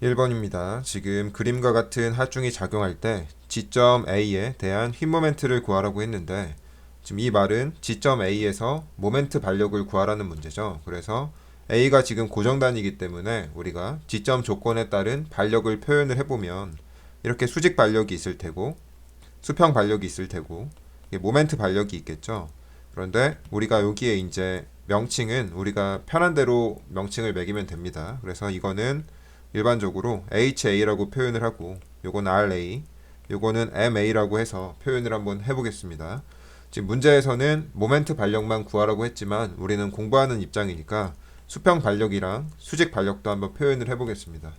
1번입니다. 지금 그림과 같은 하중이 작용할 때 지점 A에 대한 휨 모멘트를 구하라고 했는데 지금 이 말은 지점 A에서 모멘트 반력을 구하라는 문제죠. 그래서 A가 지금 고정단위이기 때문에 우리가 지점 조건에 따른 반력을 표현을 해보면 이렇게 수직 반력이 있을 테고 수평 반력이 있을 테고 모멘트 반력이 있겠죠. 그런데 우리가 여기에 이제 명칭은 우리가 편한 대로 명칭을 매기면 됩니다. 그래서 이거는 일반적으로 HA라고 표현을 하고 요건 RA, 요거는 MA라고 해서 표현을 한번 해보겠습니다. 지금 문제에서는 모멘트 반력만 구하라고 했지만 우리는 공부하는 입장이니까 수평 반력이랑 수직 반력도 한번 표현을 해보겠습니다.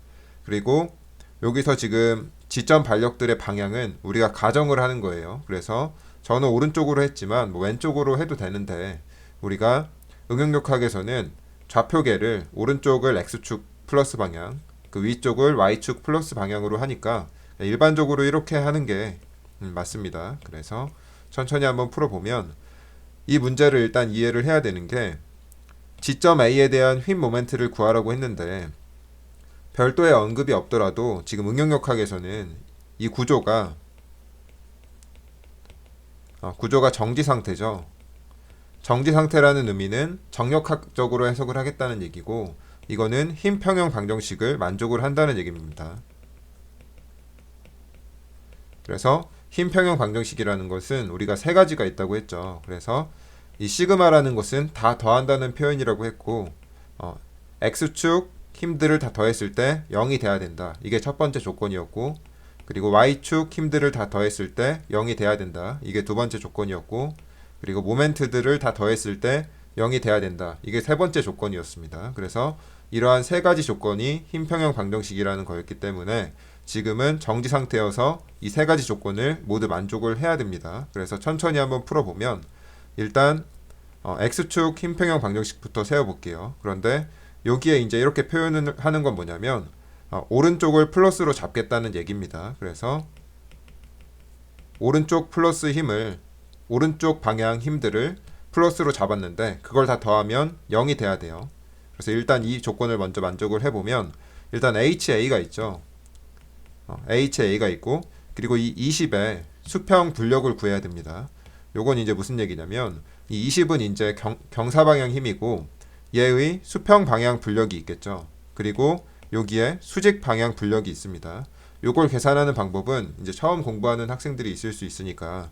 그리고 여기서 지금 지점 반력들의 방향은 우리가 가정을 하는 거예요. 그래서 저는 오른쪽으로 했지만 뭐 왼쪽으로 해도 되는데 우리가 응용력학에서는 좌표계를 오른쪽을 X축 플러스 방향, 그 위쪽을 Y축 플러스 방향으로 하니까 일반적으로 이렇게 하는 게 맞습니다. 그래서 천천히 한번 풀어보면 이 문제를 일단 이해를 해야 되는 게 지점 A에 대한 휨 모멘트를 구하라고 했는데 별도의 언급이 없더라도 지금 응용력학에서는 이 구조가 정지 상태죠. 정지 상태라는 의미는 정력학적으로 해석을 하겠다는 얘기고 이거는 휨 평형 방정식을 만족을 한다는 얘기입니다. 그래서 휨 평형 방정식이라는 것은 우리가 세 가지가 있다고 했죠. 그래서 이 시그마라는 것은 다 더한다는 표현이라고 했고 x축 힘들을 다 더했을 때 0이 돼야 된다. 이게 첫 번째 조건이었고 그리고 y축 힘들을 다 더했을 때 0이 돼야 된다. 이게 두 번째 조건이었고 그리고 모멘트들을 다 더했을 때 0이 돼야 된다. 이게 세 번째 조건이었습니다. 그래서 이러한 세 가지 조건이 휨 평형 방정식이라는 거였기 때문에 지금은 정지 상태여서 이 세 가지 조건을 모두 만족을 해야 됩니다. 그래서 천천히 한번 풀어보면 일단 x축 휨 평형 방정식부터 세워볼게요. 그런데 여기에 이제 이렇게 표현을 하는 건 뭐냐면 오른쪽을 플러스로 잡겠다는 얘기입니다. 그래서 오른쪽 플러스 힘을 오른쪽 방향 힘들을 플러스로 잡았는데 그걸 다 더하면 0이 돼야 돼요. 그래서 일단 이 조건을 먼저 만족을 해보면 일단 HA가 있죠. HA가 있고 그리고 이 20의 수평 분력을 구해야 됩니다. 요건 이제 무슨 얘기냐면 이 20은 이제 경사 방향 힘이고 얘의 수평 방향 분력이 있겠죠. 그리고 여기에 수직 방향 분력이 있습니다. 요걸 계산하는 방법은 이제 처음 공부하는 학생들이 있을 수 있으니까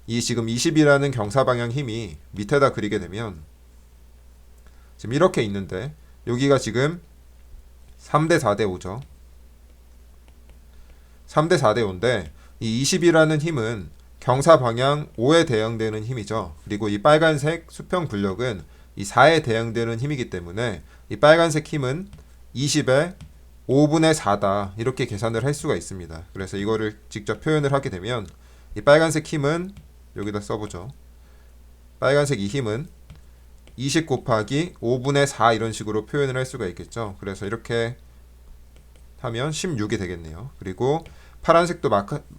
이 지금 20이라는 경사 방향 힘이 밑에다 그리게 되면 지금 이렇게 있는데 여기가 지금 3대 4대 5죠. 3대 4대 5인데 이 20이라는 힘은 경사 방향 5에 대응되는 힘이죠. 그리고 이 빨간색 수평 분력은 이 4에 대응되는 힘이기 때문에 이 빨간색 힘은 20의 5분의 4다 이렇게 계산을 할 수가 있습니다. 그래서 이거를 직접 표현을 하게 되면 이 빨간색 힘은 여기다 써보죠. 빨간색 이 힘은 20 곱하기 5분의 4 이런 식으로 표현을 할 수가 있겠죠. 그래서 이렇게 하면 16이 되겠네요. 그리고 파란색도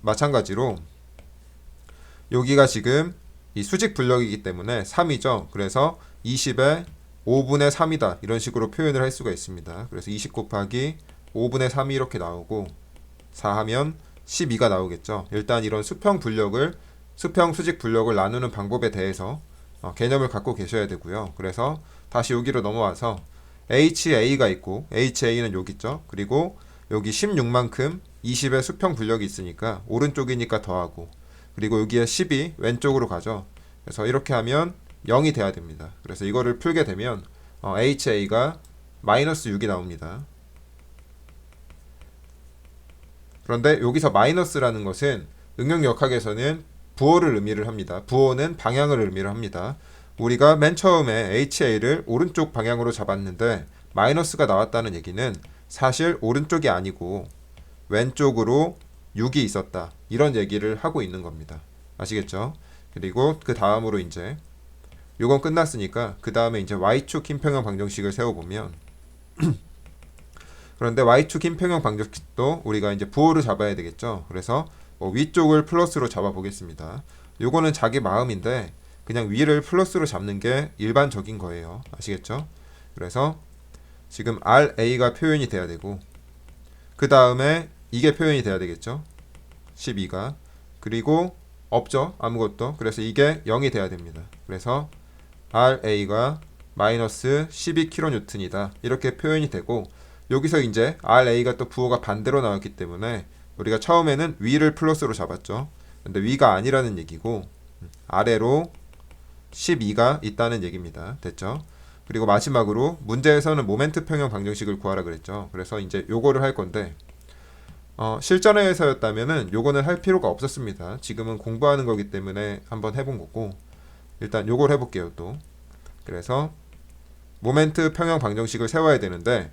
마찬가지로 여기가 지금 이 수직 분력이기 때문에 3이죠. 그래서 20의 5분의 3이다 이런 식으로 표현을 할 수가 있습니다. 그래서 20 곱하기 5분의 3이 이렇게 나오고 4 하면 12가 나오겠죠. 일단 이런 수평 수직 분력을 나누는 방법에 대해서 개념을 갖고 계셔야 되고요. 그래서 다시 여기로 넘어와서 HA가 있고 HA는 여기 있죠. 그리고 여기 16만큼 20의 수평 분력이 있으니까 오른쪽이니까 더하고 그리고 여기에 10이 왼쪽으로 가죠. 그래서 이렇게 하면 0이 돼야 됩니다. 그래서 이거를 풀게 되면 HA가 마이너스 6이 나옵니다. 그런데 여기서 마이너스라는 것은 응용역학에서는 부호를 의미를 합니다. 부호는 방향을 의미를 합니다. 우리가 맨 처음에 HA를 오른쪽 방향으로 잡았는데 마이너스가 나왔다는 얘기는 사실 오른쪽이 아니고 왼쪽으로 6이 있었다. 이런 얘기를 하고 있는 겁니다. 아시겠죠? 그리고 그 다음으로 이제 요건 끝났으니까 그 다음에 이제 Y축 휨 평형 방정식을 세워보면 그런데 Y축 휨 평형 방정식도 우리가 이제 부호를 잡아야 되겠죠. 그래서 위쪽을 플러스로 잡아 보겠습니다. 요거는 자기 마음인데 그냥 위를 플러스로 잡는 게 일반적인 거예요. 아시겠죠? 그래서 지금 RA가 표현이 돼야 되고 그 다음에 이게 표현이 돼야 되겠죠. 12가. 그리고 없죠. 아무것도. 그래서 이게 0이 돼야 됩니다. 그래서 RA가 마이너스 12kN이다. 이렇게 표현이 되고, 여기서 이제 RA가 또 부호가 반대로 나왔기 때문에 우리가 처음에는 위를 플러스로 잡았죠. 근데 위가 아니라는 얘기고 아래로 12가 있다는 얘기입니다. 됐죠? 그리고 마지막으로 문제에서는 모멘트 평형 방정식을 구하라 그랬죠. 그래서 이제 요거를 할 건데 실전에서였다면은 요거는 할 필요가 없었습니다. 지금은 공부하는 거기 때문에 한번 해본 거고, 일단 요걸 해볼게요 또. 그래서 모멘트 평형 방정식을 세워야 되는데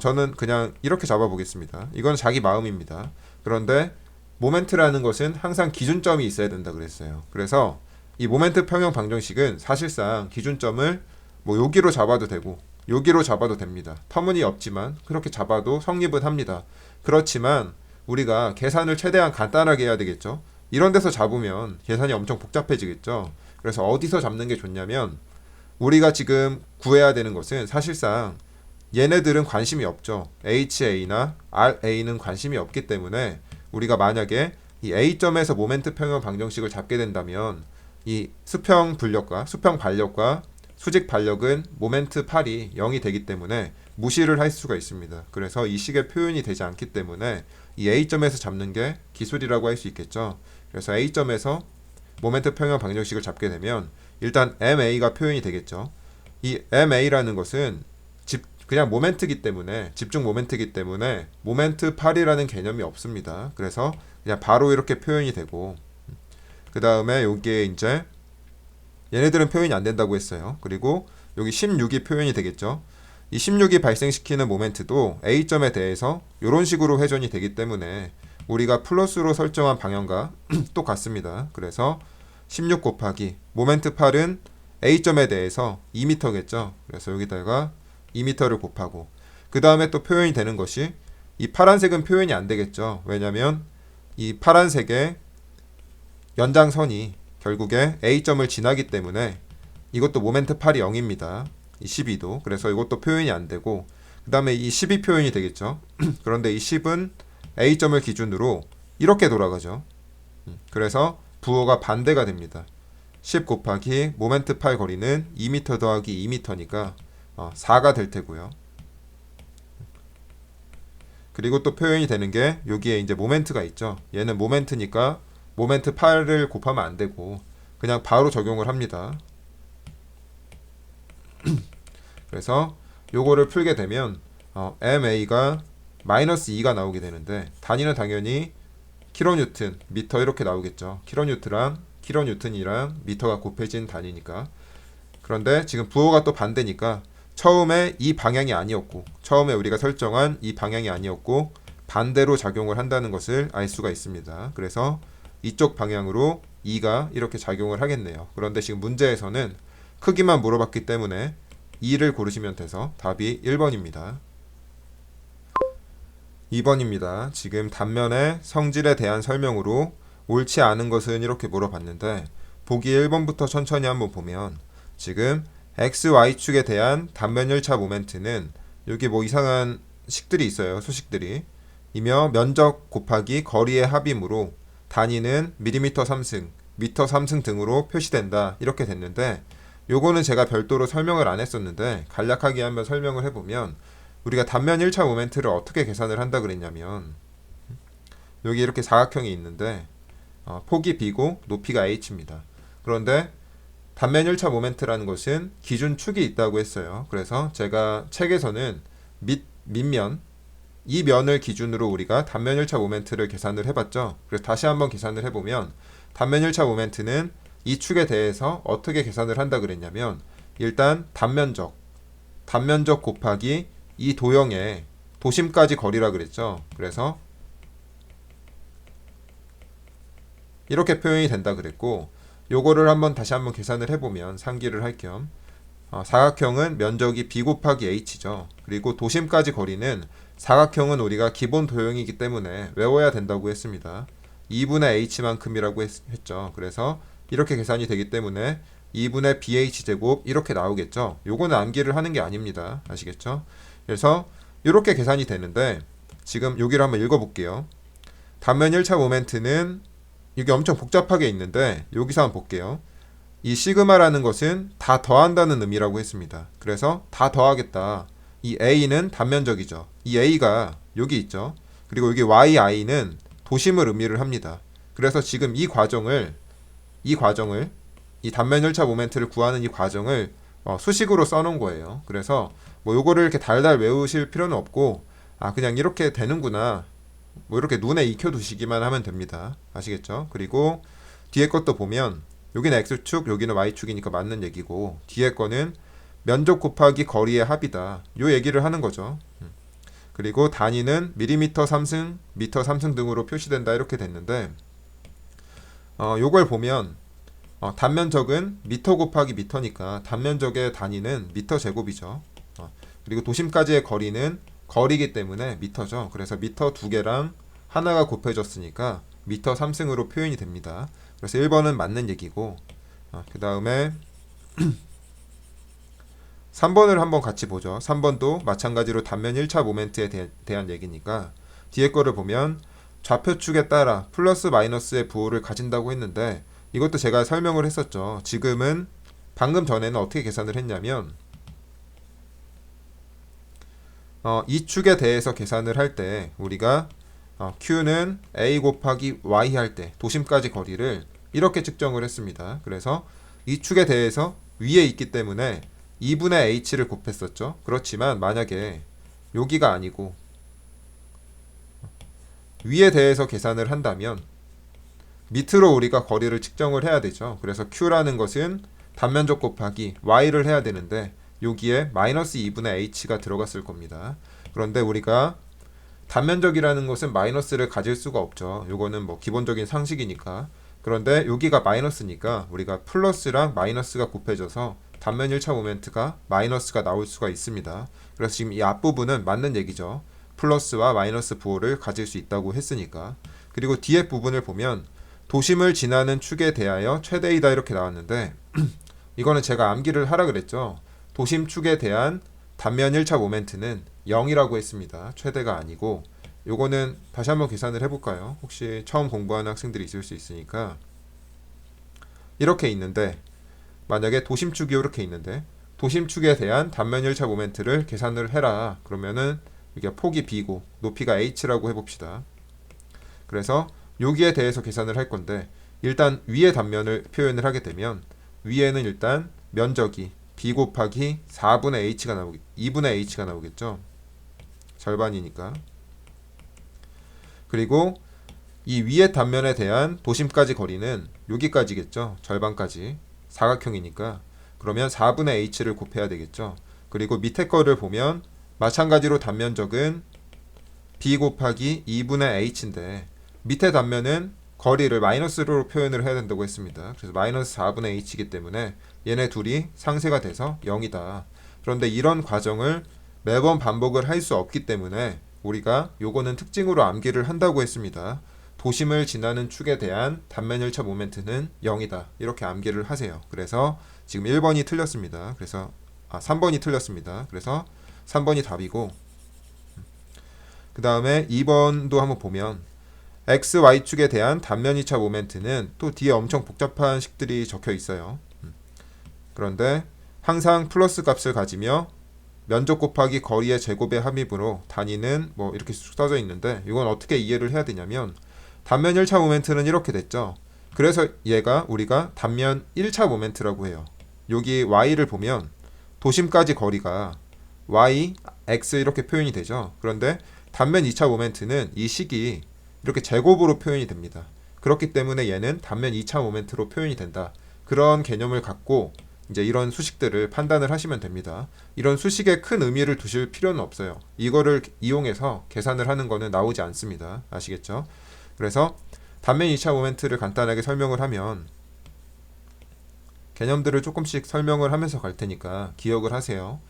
저는 그냥 이렇게 잡아보겠습니다. 이건 자기 마음입니다. 그런데 모멘트라는 것은 항상 기준점이 있어야 된다 그랬어요. 그래서 이 모멘트 평형 방정식은 사실상 기준점을 뭐 여기로 잡아도 되고 여기로 잡아도 됩니다. 터무니없지만 그렇게 잡아도 성립은 합니다. 그렇지만 우리가 계산을 최대한 간단하게 해야 되겠죠. 이런 데서 잡으면 계산이 엄청 복잡해지겠죠. 그래서 어디서 잡는 게 좋냐면, 우리가 지금 구해야 되는 것은 사실상 얘네들은 관심이 없죠. HA나 RA는 관심이 없기 때문에 우리가 만약에 이 A점에서 모멘트 평형 방정식을 잡게 된다면 이 수평 불력과 수평 반력과 수직 반력은 모멘트 8이 0이 되기 때문에 무시를 할 수가 있습니다. 그래서 이 식의 표현이 되지 않기 때문에 이 A점에서 잡는 게 기술이라고 할 수 있겠죠. 그래서 A점에서 모멘트 평형 방정식을 잡게 되면 일단 MA가 표현이 되겠죠. 이 MA라는 것은 그냥 모멘트기 때문에, 집중 모멘트기 때문에 모멘트 8이라는 개념이 없습니다. 그래서 그냥 바로 이렇게 표현이 되고, 그 다음에 여기에 이제 얘네들은 표현이 안 된다고 했어요. 그리고 여기 16이 표현이 되겠죠. 이 16이 발생시키는 모멘트도 A점에 대해서 이런 식으로 회전이 되기 때문에 우리가 플러스로 설정한 방향과 똑같습니다. 그래서 16 곱하기 모멘트 8은 A점에 대해서 2m겠죠. 그래서 여기다가 2m를 곱하고, 그 다음에 또 표현이 되는 것이 이 파란색은 표현이 안 되겠죠. 왜냐면 이 파란색의 연장선이 결국에 A점을 지나기 때문에 이것도 모멘트 8이 0입니다. 이 12도. 그래서 이것도 표현이 안 되고, 그 다음에 이 10이 표현이 되겠죠. 그런데 이 10은 A점을 기준으로 이렇게 돌아가죠. 그래서 부호가 반대가 됩니다. 10 곱하기 모멘트 8 거리는 2m 더하기 2m니까 4가 될 테고요. 그리고 또 표현이 되는 게 여기에 이제 모멘트가 있죠. 얘는 모멘트니까 모멘트 8을 곱하면 안 되고 그냥 바로 적용을 합니다. 그래서 요거를 풀게 되면 MA가 마이너스 2가 나오게 되는데, 단위는 당연히 킬로뉴튼, 미터 이렇게 나오겠죠. 킬로뉴튼이랑 미터가 곱해진 단위니까. 그런데 지금 부호가 또 반대니까 처음에 이 방향이 아니었고, 처음에 우리가 설정한 이 방향이 아니었고 반대로 작용을 한다는 것을 알 수가 있습니다. 그래서 이쪽 방향으로 2가 이렇게 작용을 하겠네요. 그런데 지금 문제에서는 크기만 물어봤기 때문에 2를 고르시면 돼서 답이 1번입니다. 2번입니다. 지금 단면의 성질에 대한 설명으로 옳지 않은 것은 이렇게 물어봤는데, 보기 1번부터 천천히 한번 보면 지금 XY축에 대한 단면 열차 모멘트는 여기 뭐 이상한 식들이 있어요. 수식들이. 이며 면적 곱하기 거리의 합이므로 단위는 밀리미터 3승, 미터 3승 등으로 표시된다. 이렇게 됐는데, 요거는 제가 별도로 설명을 안 했었는데 간략하게 한번 설명을 해보면, 우리가 단면 1차 모멘트를 어떻게 계산을 한다 그랬냐면, 여기 이렇게 사각형이 있는데 폭이 B고 높이가 H입니다. 그런데 단면 1차 모멘트라는 것은 기준축이 있다고 했어요. 그래서 제가 책에서는 밑면, 이 면을 기준으로 우리가 단면 1차 모멘트를 계산을 해봤죠. 그래서 다시 한번 계산을 해보면 단면 1차 모멘트는 이 축에 대해서 어떻게 계산을 한다 그랬냐면, 일단 단면적 곱하기 이 도형의 도심까지 거리라 그랬죠. 그래서 이렇게 표현이 된다 그랬고, 요거를 다시 한번 계산을 해보면 상기를 할 겸 사각형은 면적이 B 곱하기 H죠. 그리고 도심까지 거리는, 사각형은 우리가 기본 도형이기 때문에 외워야 된다고 했습니다. 2분의 H만큼이라고 했죠. 그래서 이렇게 계산이 되기 때문에 2분의 BH 제곱 이렇게 나오겠죠. 요거는 암기를 하는 게 아닙니다. 아시겠죠? 그래서 이렇게 계산이 되는데, 지금 여기를 한번 읽어볼게요. 단면 1차 모멘트는 이게 엄청 복잡하게 있는데 여기서 한번 볼게요. 이 시그마라는 것은 다 더한다는 의미라고 했습니다. 그래서 다 더하겠다. 이 A는 단면적이죠. 이 A가 여기 있죠. 그리고 여기 YI는 도심을 의미를 합니다. 그래서 지금 이 과정을 이 단면 열차 모멘트를 구하는 이 과정을 수식으로 써놓은 거예요. 그래서 뭐 요거를 이렇게 달달 외우실 필요는 없고 그냥 이렇게 되는구나 뭐 이렇게 눈에 익혀두시기만 하면 됩니다. 아시겠죠? 그리고 뒤에 것도 보면 여기는 X축 여기는 Y축이니까 맞는 얘기고 뒤에 거는 면적 곱하기 거리의 합이다. 요 얘기를 하는 거죠. 그리고 단위는 밀리미터 3승, 미터 3승 등으로 표시된다 이렇게 됐는데 요걸 보면 단면적은 미터 곱하기 미터니까 단면적의 단위는 미터 제곱이죠. 그리고 도심까지의 거리는 거리이기 때문에 미터죠. 그래서 미터 두 개랑 하나가 곱해졌으니까 미터 3승으로 표현이 됩니다. 그래서 1번은 맞는 얘기고 그 다음에 3번을 한번 같이 보죠. 3번도 마찬가지로 단면 1차 모멘트에 대한 얘기니까 뒤에 거를 보면 좌표축에 따라 플러스 마이너스의 부호를 가진다고 했는데 이것도 제가 설명을 했었죠. 지금은 방금 전에는 어떻게 계산을 했냐면 이 축에 대해서 계산을 할 때 우리가 Q는 A 곱하기 Y 할 때 도심까지 거리를 이렇게 측정을 했습니다. 그래서 이 축에 대해서 위에 있기 때문에 2분의 H를 곱했었죠. 그렇지만 만약에 여기가 아니고 위에 대해서 계산을 한다면 밑으로 우리가 거리를 측정을 해야 되죠. 그래서 Q라는 것은 단면적 곱하기 Y를 해야 되는데 여기에 마이너스 2분의 H가 들어갔을 겁니다. 그런데 우리가 단면적이라는 것은 마이너스를 가질 수가 없죠. 요거는 뭐 기본적인 상식이니까. 그런데 여기가 마이너스니까 우리가 플러스랑 마이너스가 곱해져서 단면 1차 모멘트가 마이너스가 나올 수가 있습니다. 그래서 지금 이 앞부분은 맞는 얘기죠. 플러스와 마이너스 부호를 가질 수 있다고 했으니까. 그리고 뒤에 부분을 보면 도심을 지나는 축에 대하여 최대이다 이렇게 나왔는데 이거는 제가 암기를 하라 그랬죠. 도심 축에 대한 단면 1차 모멘트는 0이라고 했습니다. 최대가 아니고 요거는 다시 한번 계산을 해볼까요? 혹시 처음 공부하는 학생들이 있을 수 있으니까 이렇게 있는데 만약에 도심축이 이렇게 있는데 도심축에 대한 단면 1차 모멘트를 계산을 해라. 그러면은 이게 폭이 B고 높이가 H라고 해봅시다. 그래서 여기에 대해서 계산을 할 건데 일단 위의 단면을 표현을 하게 되면 위에는 일단 면적이 B 곱하기 4분의 H가 2분의 H가 나오겠죠. 절반이니까. 그리고 이 위의 단면에 대한 도심까지 거리는 여기까지겠죠. 절반까지. 사각형이니까. 그러면 4분의 H를 곱해야 되겠죠. 그리고 밑에 거를 보면 마찬가지로 단면적은 B 곱하기 2분의 H인데 밑에 단면은 거리를 마이너스로 표현을 해야 된다고 했습니다. 그래서 마이너스 4분의 H이기 때문에 얘네 둘이 상쇄가 돼서 0이다. 그런데 이런 과정을 매번 반복을 할 수 없기 때문에 우리가 요거는 특징으로 암기를 한다고 했습니다. 도심을 지나는 축에 대한 단면 1차 모멘트는 0이다. 이렇게 암기를 하세요. 그래서 지금 1번이 틀렸습니다. 그래서 3번이 틀렸습니다. 그래서 3번이 답이고 그 다음에 2번도 한번 보면 X, Y축에 대한 단면 2차 모멘트는 또 뒤에 엄청 복잡한 식들이 적혀 있어요. 그런데 항상 플러스 값을 가지며 면적 곱하기 거리의 제곱의 합입으로 단위는 뭐 이렇게 써져 있는데 이건 어떻게 이해를 해야 되냐면 단면 1차 모멘트는 이렇게 됐죠. 그래서 얘가 우리가 단면 1차 모멘트라고 해요. 여기 Y를 보면 도심까지 거리가 Y, X 이렇게 표현이 되죠. 그런데 단면 2차 모멘트는 이 식이 이렇게 제곱으로 표현이 됩니다. 그렇기 때문에 얘는 단면 2차 모멘트로 표현이 된다. 그런 개념을 갖고 이제 이런 수식들을 판단을 하시면 됩니다. 이런 수식에 큰 의미를 두실 필요는 없어요. 이거를 이용해서 계산을 하는 거는 나오지 않습니다. 아시겠죠? 그래서 단면 2차 모멘트를 간단하게 설명을 하면 개념들을 조금씩 설명을 하면서 갈 테니까 기억을 하세요.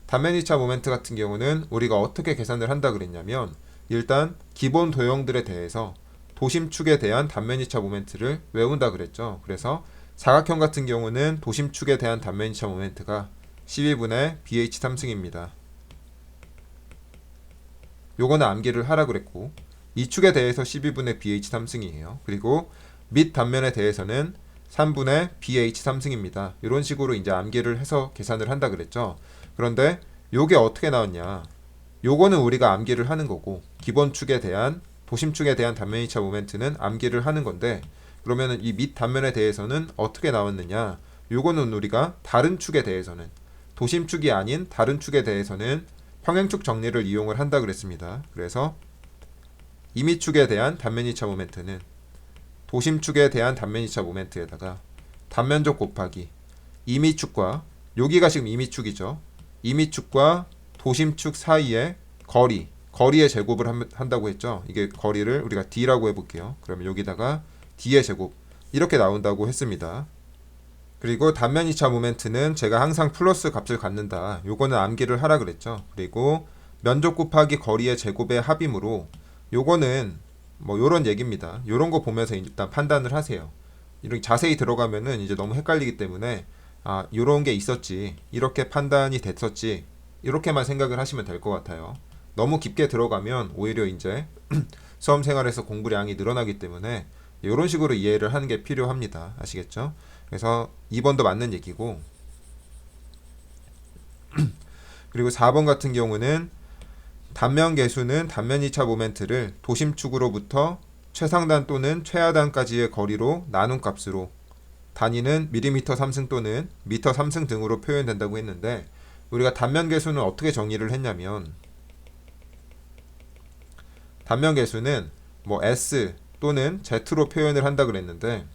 단면 2차 모멘트 같은 경우는 우리가 어떻게 계산을 한다 그랬냐면 일단 기본 도형들에 대해서 도심축에 대한 단면 2차 모멘트를 외운다 그랬죠. 그래서 사각형 같은 경우는 도심축에 대한 단면 2차 모멘트가 12분의 BH 3승입니다. 요거는 암기를 하라 그랬고, 이 축에 대해서 12분의 BH 3승이에요. 그리고 밑 단면에 대해서는 3분의 BH 3승입니다. 이런 식으로 이제 암기를 해서 계산을 한다 그랬죠. 그런데 요게 어떻게 나왔냐? 요거는 우리가 암기를 하는 거고, 기본 축에 대한 도심축에 대한 단면이차 모멘트는 암기를 하는 건데, 그러면은 이 밑 단면에 대해서는 어떻게 나왔느냐? 요거는 우리가 다른 축에 대해서는, 도심축이 아닌 다른 축에 대해서는 평행축 정리를 이용을 한다 그랬습니다. 그래서 이미축에 대한 단면이차 모멘트는 도심축에 대한 단면이차 모멘트에다가 단면적 곱하기 이미축과, 여기가 지금 이미축이죠. 이미축과 도심축 사이의 거리의 제곱을 한다고 했죠. 이게 거리를 우리가 D라고 해볼게요. 그러면 여기다가 D의 제곱 이렇게 나온다고 했습니다. 그리고 단면 2차 모멘트는 제가 항상 플러스 값을 갖는다. 요거는 암기를 하라 그랬죠. 그리고 면적 곱하기 거리의 제곱의 합이므로 요거는 뭐 요런 얘기입니다. 요런 거 보면서 일단 판단을 하세요. 이렇게 자세히 들어가면은 이제 너무 헷갈리기 때문에 요런 게 있었지, 이렇게 판단이 됐었지, 이렇게만 생각을 하시면 될 것 같아요. 너무 깊게 들어가면 오히려 이제 수험 생활에서 공부량이 늘어나기 때문에 이런 식으로 이해를 하는 게 필요합니다. 아시겠죠? 그래서 2번도 맞는 얘기고, 그리고 4번 같은 경우는 단면 계수는 단면 2차 모멘트를 도심축으로부터 최상단 또는 최하단까지의 거리로 나눈 값으로, 단위는 밀리미터 3승 또는 미터 3승 등으로 표현된다고 했는데, 우리가 단면 계수는 어떻게 정의를 했냐면, 단면 계수는 뭐 S 또는 Z로 표현을 한다 그랬는데,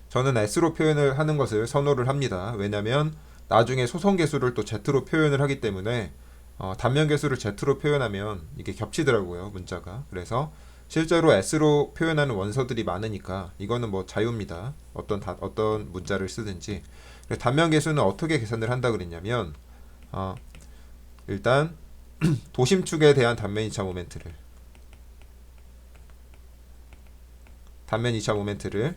저는 S로 표현을 하는 것을 선호를 합니다. 왜냐면 나중에 소선 계수를 또 Z로 표현을 하기 때문에 단면 계수를 Z로 표현하면 이게 겹치더라고요, 문자가. 그래서 실제로 S로 표현하는 원서들이 많으니까 이거는 뭐 자유입니다. 어떤 문자를 쓰든지. 단면 계수는 어떻게 계산을 한다 그랬냐면, 일단 도심축에 대한 단면 2차 모멘트를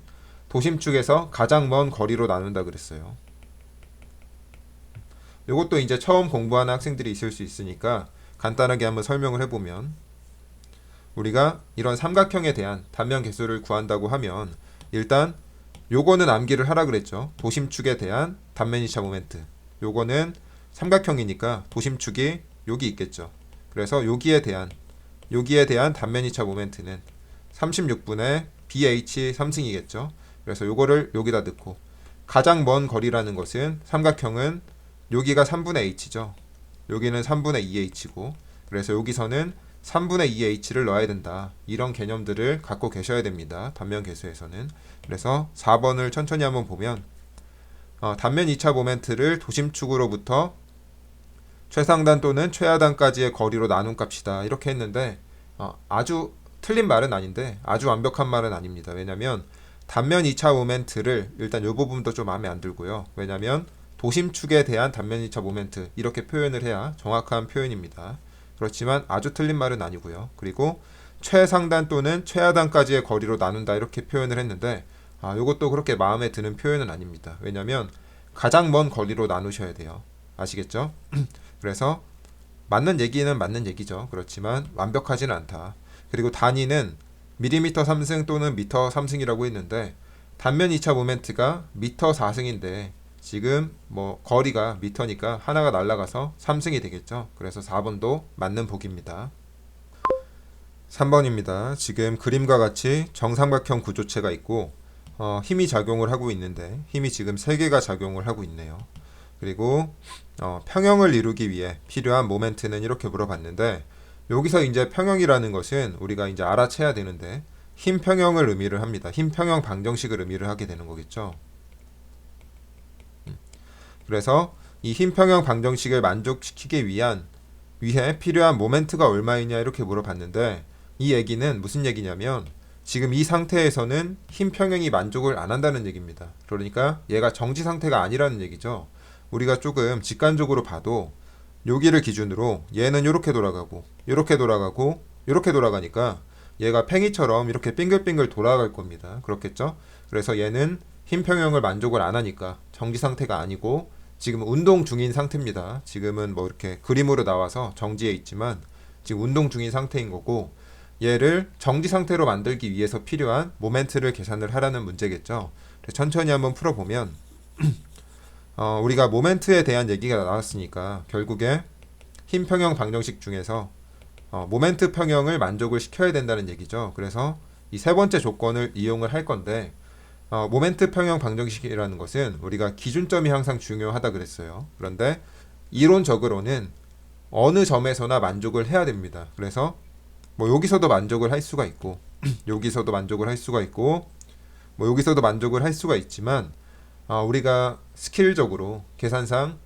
도심축에서 가장 먼 거리로 나눈다 그랬어요. 이것도 이제 처음 공부하는 학생들이 있을 수 있으니까 간단하게 한번 설명을 해보면, 우리가 이런 삼각형에 대한 단면 계수를 구한다고 하면 일단 요거는 암기를 하라 그랬죠. 도심축에 대한 단면 2차 모멘트. 요거는 삼각형이니까 도심축이 여기 있겠죠. 그래서 여기에 대한 단면 2차 모멘트는 36분의 BH 3승이겠죠. 그래서 요거를 여기다 넣고, 가장 먼 거리라는 것은 삼각형은 여기가 3분의 h죠. 여기는 3분의 2h고, 그래서 여기서는 3분의 2h를 넣어야 된다. 이런 개념들을 갖고 계셔야 됩니다. 단면 계수에서는. 그래서 4번을 천천히 한번 보면, 단면 2차 모멘트를 도심축으로부터 최상단 또는 최하단까지의 거리로 나눈 값이다. 이렇게 했는데, 아주 틀린 말은 아닌데 아주 완벽한 말은 아닙니다. 왜냐면 단면 2차 모멘트를, 일단 이 부분도 좀 마음에 안 들고요. 왜냐면 도심축에 대한 단면 2차 모멘트 이렇게 표현을 해야 정확한 표현입니다. 그렇지만 아주 틀린 말은 아니고요. 그리고 최상단 또는 최하단까지의 거리로 나눈다 이렇게 표현을 했는데, 이것도 그렇게 마음에 드는 표현은 아닙니다. 왜냐면 가장 먼 거리로 나누셔야 돼요. 아시겠죠? 그래서 맞는 얘기는 맞는 얘기죠. 그렇지만 완벽하지는 않다. 그리고 단위는 밀리미터 3승 또는 미터 3승이라고 했는데, 단면 2차 모멘트가 미터 4승인데 지금 뭐 거리가 미터니까 하나가 날아가서 3승이 되겠죠. 그래서 4번도 맞는 보기입니다. 3번입니다. 지금 그림과 같이 정삼각형 구조체가 있고 힘이 작용을 하고 있는데, 힘이 지금 3개가 작용을 하고 있네요. 그리고 평형을 이루기 위해 필요한 모멘트는 이렇게 물어봤는데, 여기서 이제 평형이라는 것은 우리가 이제 알아채야 되는데, 힘 평형을 의미를 합니다. 힘 평형 방정식을 의미를 하게 되는 거겠죠. 그래서 이 힘 평형 방정식을 만족시키기 위해 필요한 모멘트가 얼마이냐 이렇게 물어봤는데, 이 얘기는 무슨 얘기냐면 지금 이 상태에서는 힘 평형이 만족을 안 한다는 얘기입니다. 그러니까 얘가 정지 상태가 아니라는 얘기죠. 우리가 조금 직관적으로 봐도 여기를 기준으로 얘는 이렇게 돌아가고 이렇게 돌아가고 이렇게 돌아가니까 얘가 팽이처럼 이렇게 빙글빙글 돌아갈 겁니다. 그렇겠죠? 그래서 얘는 힘 평형을 만족을 안 하니까 정지 상태가 아니고 지금 운동 중인 상태입니다. 지금은 뭐 이렇게 그림으로 나와서 정지해 있지만 지금 운동 중인 상태인 거고, 얘를 정지 상태로 만들기 위해서 필요한 모멘트를 계산을 하라는 문제겠죠. 천천히 한번 풀어보면 우리가 모멘트에 대한 얘기가 나왔으니까 결국에 힘 평형 방정식 중에서 모멘트 평형을 만족을 시켜야 된다는 얘기죠. 그래서 이 세 번째 조건을 이용을 할 건데, 모멘트 평형 방정식이라는 것은 우리가 기준점이 항상 중요하다 그랬어요. 그런데 이론적으로는 어느 점에서나 만족을 해야 됩니다. 그래서 뭐 여기서도 만족을 할 수가 있고 여기서도 만족을 할 수가 있고 뭐 여기서도 만족을 할 수가 있지만, 우리가 스킬적으로 계산상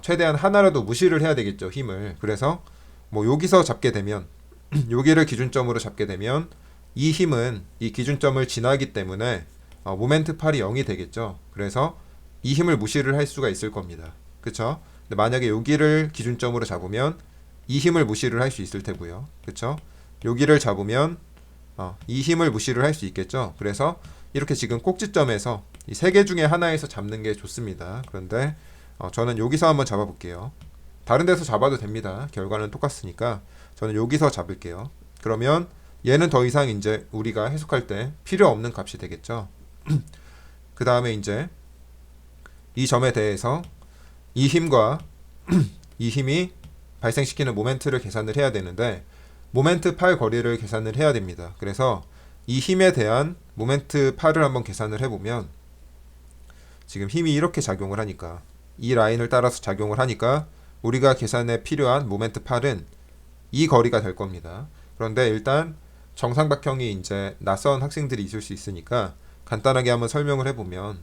최대한 하나라도 무시를 해야 되겠죠, 힘을. 그래서 뭐 여기서 잡게 되면 여기를 기준점으로 잡게 되면 이 힘은 이 기준점을 지나기 때문에 모멘트 8이 0이 되겠죠. 그래서 이 힘을 무시를 할 수가 있을 겁니다. 그쵸? 근데 만약에 여기를 기준점으로 잡으면 이 힘을 무시를 할 수 있을 테고요. 그쵸? 여기를 잡으면 이 힘을 무시를 할 수 있겠죠. 그래서 이렇게 지금 꼭지점에서 이 세 개 중에 하나에서 잡는 게 좋습니다. 그런데 저는 여기서 한번 잡아볼게요. 다른 데서 잡아도 됩니다. 결과는 똑같으니까 저는 여기서 잡을게요. 그러면 얘는 더 이상 이제 우리가 해석할 때 필요 없는 값이 되겠죠. 그 다음에 이제 이 점에 대해서 이 힘과 이 힘이 발생시키는 모멘트를 계산을 해야 되는데, 모멘트 8 거리를 계산을 해야 됩니다. 그래서 이 힘에 대한 모멘트 8을 한번 계산을 해보면, 지금 힘이 이렇게 작용을 하니까, 이 라인을 따라서 작용을 하니까 우리가 계산에 필요한 모멘트 8은 이 거리가 될 겁니다. 그런데 일단 정삼각형이 이제 낯선 학생들이 있을 수 있으니까 간단하게 한번 설명을 해보면,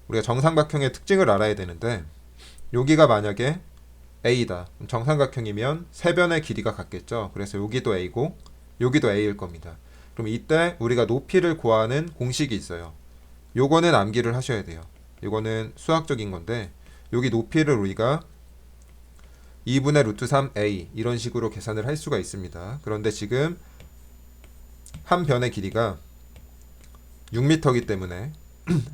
우리가 정삼각형의 특징을 알아야 되는데, 여기가 만약에 A다. 정삼각형이면 세 변의 길이가 같겠죠. 그래서 여기도 A고 여기도 A일 겁니다. 그럼 이때 우리가 높이를 구하는 공식이 있어요. 요거는 암기를 하셔야 돼요. 요거는 수학적인 건데, 여기 높이를 우리가 2분의 루트 3A 이런 식으로 계산을 할 수가 있습니다. 그런데 지금 한 변의 길이가 6m이기 때문에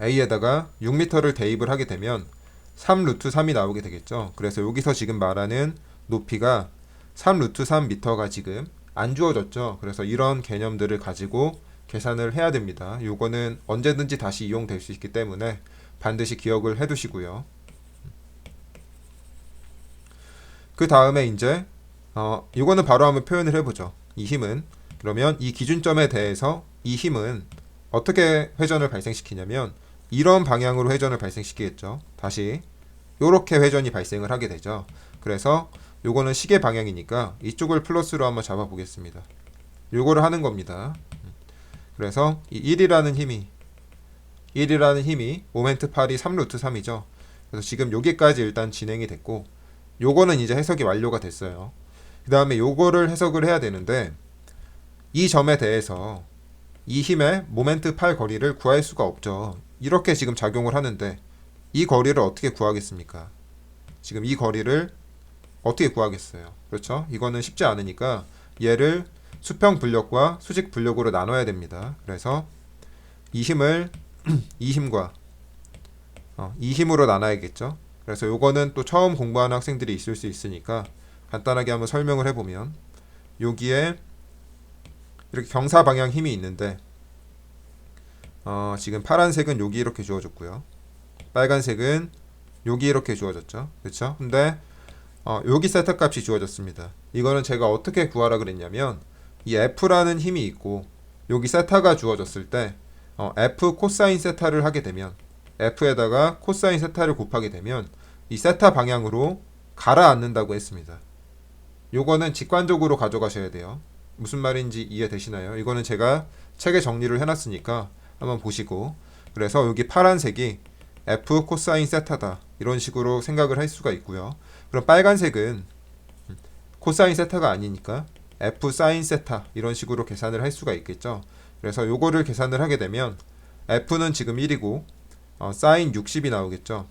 A에다가 6m를 대입을 하게 되면 3 루트 3이 나오게 되겠죠. 그래서 여기서 지금 말하는 높이가 3 루트 3m가 지금 안 주어졌죠. 그래서 이런 개념들을 가지고 계산을 해야 됩니다. 요거는 언제든지 다시 이용될 수 있기 때문에 반드시 기억을 해 두시고요. 그 다음에 이제 이거는 바로 한번 표현을 해보죠. 이 힘은, 그러면 이 기준점에 대해서 이 힘은 어떻게 회전을 발생시키냐면 이런 방향으로 회전을 발생시키겠죠. 다시 이렇게 회전이 발생을 하게 되죠. 그래서 요거는 시계 방향이니까 이쪽을 플러스로 한번 잡아 보겠습니다. 요거를 하는 겁니다. 그래서 이 1이라는 힘이 모멘트 8이 3 루트 3이죠. 그래서 지금 여기까지 일단 진행이 됐고, 요거는 이제 해석이 완료가 됐어요. 그 다음에 요거를 해석을 해야 되는데, 이 점에 대해서 이 힘의 모멘트 8 거리를 구할 수가 없죠. 이렇게 지금 작용을 하는데 이 거리를 어떻게 구하겠습니까? 지금 이 거리를 어떻게 구하겠어요? 그렇죠? 이거는 쉽지 않으니까 얘를 수평 분력과 수직 분력으로 나눠야 됩니다. 그래서 이 힘을 이 힘과 이 힘으로 나눠야겠죠. 그래서 요거는 또 처음 공부하는 학생들이 있을 수 있으니까 간단하게 한번 설명을 해보면, 여기에 이렇게 경사 방향 힘이 있는데 지금 파란색은 여기 이렇게 주어졌고요. 빨간색은 여기 이렇게 주어졌죠. 그렇죠? 근데 여기 세타 값이 주어졌습니다. 이거는 제가 어떻게 구하라 그랬냐면, 이 F라는 힘이 있고 여기 세타가 주어졌을 때 F 코사인 세타를 하게 되면, F에다가 코사인 세타를 곱하게 되면 이 세타 방향으로 가라앉는다고 했습니다. 요거는 직관적으로 가져가셔야 돼요. 무슨 말인지 이해되시나요? 이거는 제가 책에 정리를 해놨으니까 한번 보시고, 그래서 여기 파란색이 F 코사인 세타다 이런 식으로 생각을 할 수가 있고요. 그럼 빨간색은 코사인 세타가 아니니까 F 사인 세타 이런 식으로 계산을 할 수가 있겠죠. 그래서 요거를 계산을 하게 되면 F는 지금 1이고 사인 60이 나오겠죠.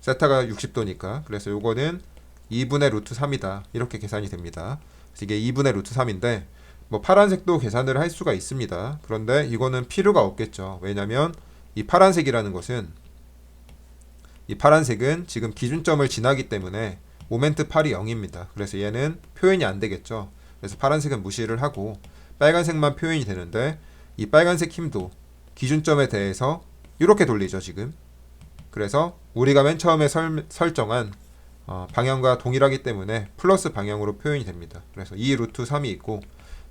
세타가 60도니까. 그래서 요거는 2분의 루트 3이다 이렇게 계산이 됩니다. 그래서 이게 2분의 루트 3인데 뭐 파란색도 계산을 할 수가 있습니다. 그런데 이거는 필요가 없겠죠. 왜냐면 이 파란색은 지금 기준점을 지나기 때문에 모멘트 8이 0입니다. 그래서 얘는 표현이 안 되겠죠. 그래서 파란색은 무시를 하고 빨간색만 표현이 되는데 이 빨간색 힘도 기준점에 대해서 이렇게 돌리죠 지금. 그래서 우리가 맨 처음에 설정한 방향과 동일하기 때문에 플러스 방향으로 표현이 됩니다. 그래서 2 루트 3이 있고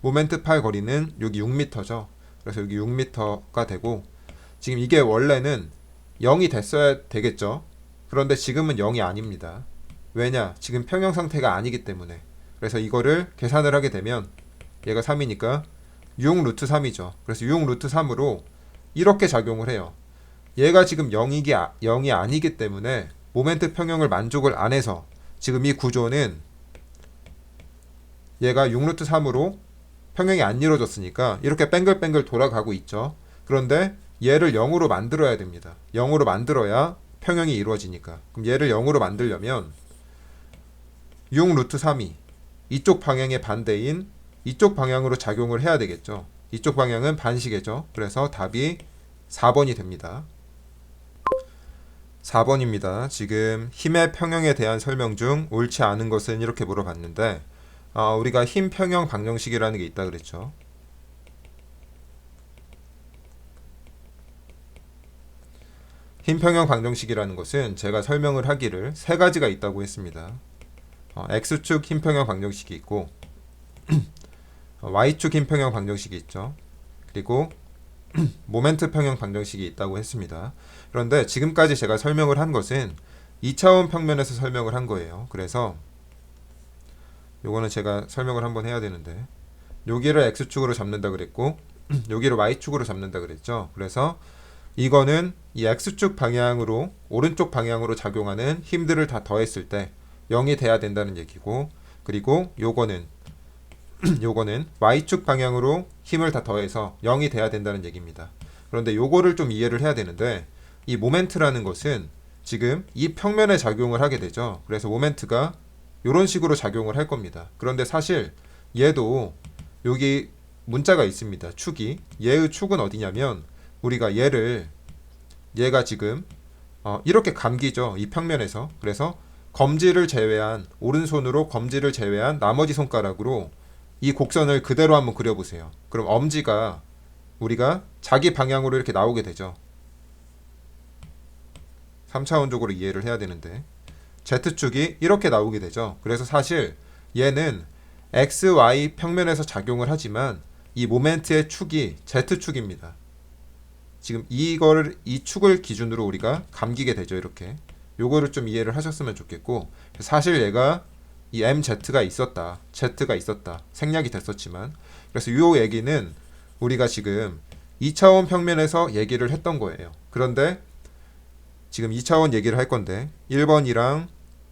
모멘트 8 거리는 여기 6m죠. 그래서 여기 6m가 되고 지금 이게 원래는 0이 됐어야 되겠죠. 그런데 지금은 0이 아닙니다. 왜냐? 지금 평형 상태가 아니기 때문에. 그래서 이거를 계산을 하게 되면 얘가 3이니까 6 루트 3이죠. 그래서 6 루트 3으로 이렇게 작용을 해요. 얘가 지금 0이 아니기 때문에 모멘트 평형을 만족을 안 해서 지금 이 구조는 얘가 6 루트 3으로 평형이 안 이루어졌으니까 이렇게 뱅글뱅글 돌아가고 있죠. 그런데 얘를 0으로 만들어야 됩니다. 0으로 만들어야 평형이 이루어지니까. 그럼 얘를 0으로 만들려면 6 루트 3이 이쪽 방향의 반대인 이쪽 방향으로 작용을 해야 되겠죠. 이쪽 방향은 반시계죠. 그래서 답이 4번이 됩니다. 4번입니다. 지금 힘의 평형에 대한 설명 중 옳지 않은 것은 이렇게 물어봤는데 우리가 힘 평형 방정식이라는 게 있다 그랬죠. 힘 평형 방정식이라는 것은 제가 설명을 하기를 세 가지가 있다고 했습니다. X축 힘 평형 방정식이 있고 Y축 힘 평형 방정식이 있죠. 그리고 모멘트 평형 방정식이 있다고 했습니다. 그런데 지금까지 제가 설명을 한 것은 2차원 평면에서 설명을 한 거예요. 그래서 요거는 제가 설명을 한번 해야 되는데 여기를 X축으로 잡는다 그랬고 여기를 Y축으로 잡는다 그랬죠. 그래서 이거는 이 X축 방향으로 오른쪽 방향으로 작용하는 힘들을 다 더했을 때 0이 돼야 된다는 얘기고, 그리고 요거는 Y축 방향으로 힘을 다 더해서 0이 돼야 된다는 얘기입니다. 그런데 요거를 좀 이해를 해야 되는데 이 모멘트라는 것은 지금 이 평면에 작용을 하게 되죠. 그래서 모멘트가 이런 식으로 작용을 할 겁니다. 그런데 사실 얘도 여기 문자가 있습니다. 축이. 얘의 축은 어디냐면 우리가 얘가 지금 이렇게 감기죠. 이 평면에서. 그래서 검지를 제외한 오른손으로 검지를 제외한 나머지 손가락으로 이 곡선을 그대로 한번 그려보세요. 그럼 엄지가 우리가 자기 방향으로 이렇게 나오게 되죠. 3차원적으로 이해를 해야 되는데 Z축이 이렇게 나오게 되죠. 그래서 사실 얘는 XY 평면에서 작용을 하지만 이 모멘트의 축이 Z축입니다. 지금 이 축을 기준으로 우리가 감기게 되죠. 이렇게 요거를 좀 이해를 하셨으면 좋겠고, 사실 얘가 이 MZ가 있었다, Z가 있었다, 생략이 됐었지만, 그래서 이 얘기는 우리가 지금 2차원 평면에서 얘기를 했던 거예요. 그런데 지금 2차원 얘기를 할 건데 1번이랑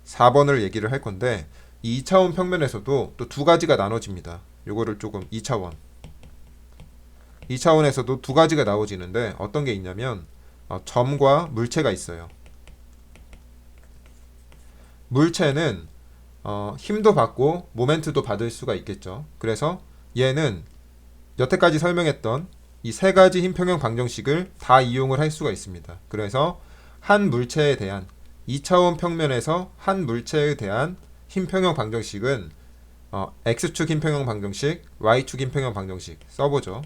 4번을 얘기를 할 건데 이 2차원 평면에서도 또 두 가지가 나눠집니다. 요거를 조금 2차원에서도 두 가지가 나눠지는데 어떤 게 있냐면 점과 물체가 있어요. 물체는 힘도 받고 모멘트도 받을 수가 있겠죠. 그래서 얘는 여태까지 설명했던 이 세 가지 힘 평형 방정식을 다 이용을 할 수가 있습니다. 그래서 한 물체에 대한 2차원 평면에서 한 물체에 대한 힘 평형 방정식은 X축 힘 평형 방정식, Y축 힘 평형 방정식 써보죠.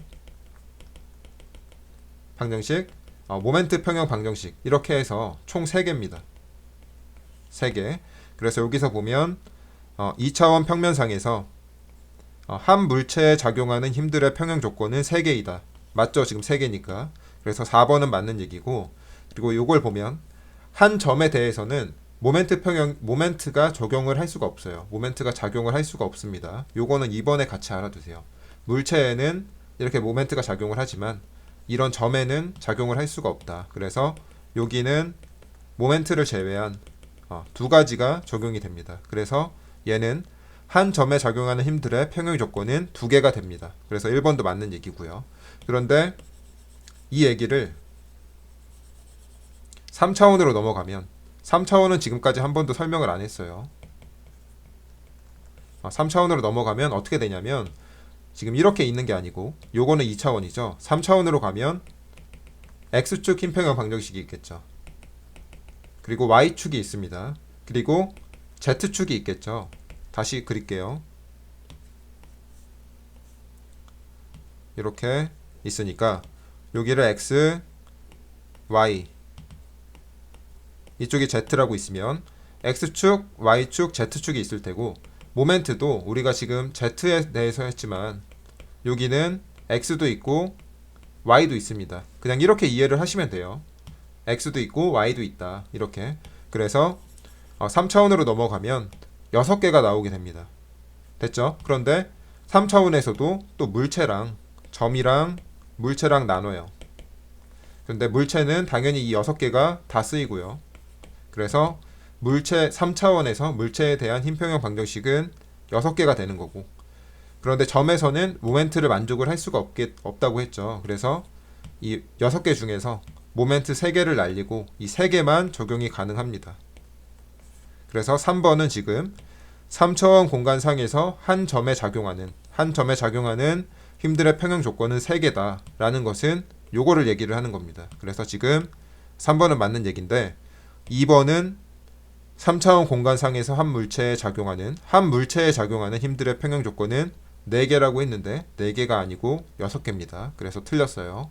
방정식, 모멘트 평형 방정식 이렇게 해서 총 3개입니다. 3개. 그래서 여기서 보면 2차원 평면상에서 한 물체에 작용하는 힘들의 평형 조건은 3개이다. 맞죠? 지금 3개니까. 그래서 4번은 맞는 얘기고, 그리고 이걸 보면 한 점에 대해서는 모멘트가 적용을 할 수가 없어요. 모멘트가 작용을 할 수가 없습니다. 요거는 2번에 같이 알아두세요. 물체에는 이렇게 모멘트가 작용을 하지만 이런 점에는 작용을 할 수가 없다. 그래서 여기는 모멘트를 제외한 두 가지가 적용이 됩니다. 그래서 얘는 한 점에 작용하는 힘들의 평형 조건은 2개가 됩니다. 그래서 1번도 맞는 얘기고요. 그런데 이 얘기를 3차원으로 넘어가면 3차원은 지금까지 한 번도 설명을 안 했어요. 3차원으로 넘어가면 어떻게 되냐면 지금 이렇게 있는 게 아니고 요거는 2차원이죠. 3차원으로 가면 X축 힘평형 방정식이 있겠죠. 그리고 Y축이 있습니다. 그리고 Z축이 있겠죠. 다시 그릴게요. 이렇게 있으니까 여기를 X, Y, 이쪽이 Z라고 있으면 X축, Y축, Z축이 있을 테고, 모멘트도 우리가 지금 Z에 대해서 했지만 여기는 X도 있고 Y도 있습니다. 그냥 이렇게 이해를 하시면 돼요. X도 있고 Y도 있다. 이렇게. 그래서 3차원으로 넘어가면 6개가 나오게 됩니다. 됐죠? 그런데 3차원에서도 또 물체랑 점이랑 물체랑 나눠요. 그런데 물체는 당연히 이 6개가 다 쓰이고요. 그래서 물체 3차원에서 물체에 대한 힘평형 방정식은 6개가 되는 거고, 그런데 점에서는 모멘트를 만족을 할 수가 없다고 했죠. 그래서 이 6개 중에서 모멘트 3개를 날리고 이 3개만 적용이 가능합니다. 그래서 3번은 지금 3차원 공간상에서 한 점에 작용하는 힘들의 평형 조건은 3개다 라는 것은 요거를 얘기를 하는 겁니다. 그래서 지금 3번은 맞는 얘기인데, 2번은 3차원 공간상에서 한 물체에 작용하는 힘들의 평형 조건은 4개라고 했는데 4개가 아니고 6개입니다. 그래서 틀렸어요.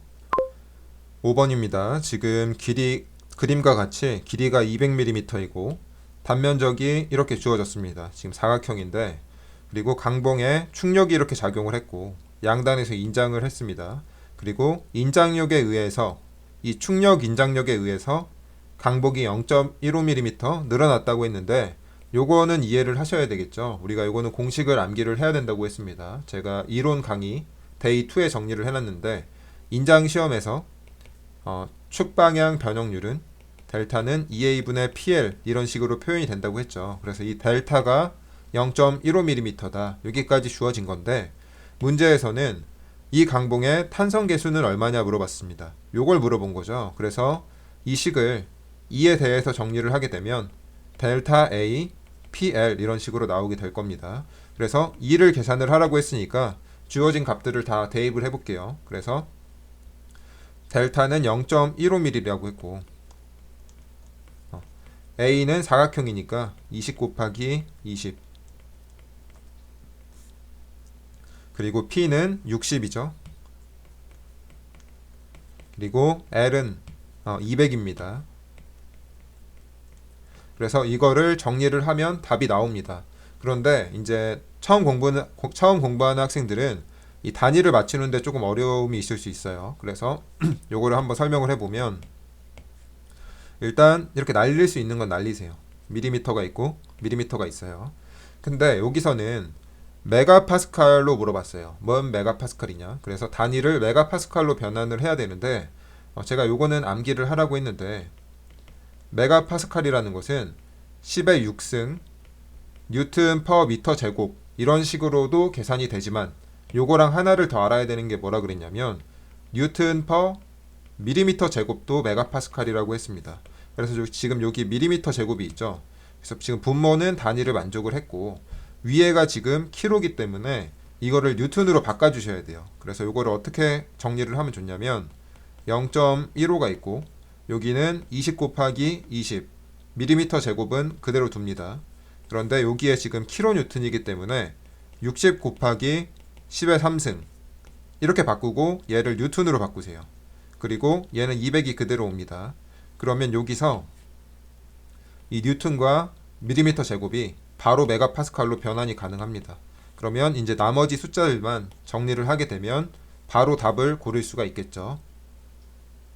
5번입니다. 지금 그림과 같이 길이가 200mm이고 단면적이 이렇게 주어졌습니다. 지금 사각형인데, 그리고 강봉에 충력이 이렇게 작용을 했고 양단에서 인장을 했습니다. 그리고 인장력에 의해서, 이 충력 인장력에 의해서 강복이 0.15mm 늘어났다고 했는데, 요거는 이해를 하셔야 되겠죠. 우리가 요거는 공식을 암기를 해야 된다고 했습니다. 제가 이론 강의 데이 2에 정리를 해놨는데, 인장 시험에서 축방향 변형률은 델타는 2a분의 pl 이런 식으로 표현이 된다고 했죠. 그래서 이 델타가 0.15mm다. 여기까지 주어진 건데, 문제에서는 이 강봉의 탄성 계수는 얼마냐 물어봤습니다. 요걸 물어본 거죠. 그래서 이 식을 2에 대해서 정리를 하게 되면 델타 A, PL 이런 식으로 나오게 될 겁니다. 그래서 2를 계산을 하라고 했으니까 주어진 값들을 다 대입을 해볼게요. 그래서 델타는 0.15mm라고 했고, A는 사각형이니까 20 곱하기 20, 그리고 P는 60이죠. 그리고 L은 200입니다. 그래서 이거를 정리를 하면 답이 나옵니다. 그런데 이제 처음 공부하는 학생들은 이 단위를 맞추는데 조금 어려움이 있을 수 있어요. 그래서 요거를 한번 설명을 해보면, 일단 이렇게 날릴 수 있는 건 날리세요. 밀리미터가 있고 밀리미터가 있어요. 근데 여기서는 메가파스칼로 물어봤어요. 뭔 메가파스칼이냐. 그래서 단위를 메가파스칼로 변환을 해야 되는데, 제가 요거는 암기를 하라고 했는데, 메가파스칼이라는 것은 10의 6승 뉴튼 퍼 미터 제곱 이런 식으로도 계산이 되지만, 요거랑 하나를 더 알아야 되는 게 뭐라 그랬냐면 뉴튼 퍼 밀리미터 제곱도 메가파스칼이라고 했습니다. 그래서 지금 여기 밀리미터 제곱이 있죠. 그래서 지금 분모는 단위를 만족을 했고, 위에가 지금 키로기 때문에 이거를 뉴턴으로 바꿔주셔야 돼요. 그래서 요거를 어떻게 정리를 하면 좋냐면 0.15가 있고, 여기는 20 곱하기 20 밀리미터 제곱은 그대로 둡니다. 그런데 여기에 지금 킬로뉴턴이기 때문에 60 곱하기 10의 3승 이렇게 바꾸고 얘를 뉴턴으로 바꾸세요. 그리고 얘는 200이 그대로 옵니다. 그러면 여기서 이 뉴턴과 밀리미터 제곱이 바로 메가파스칼로 변환이 가능합니다. 그러면 이제 나머지 숫자들만 정리를 하게 되면 바로 답을 고를 수가 있겠죠.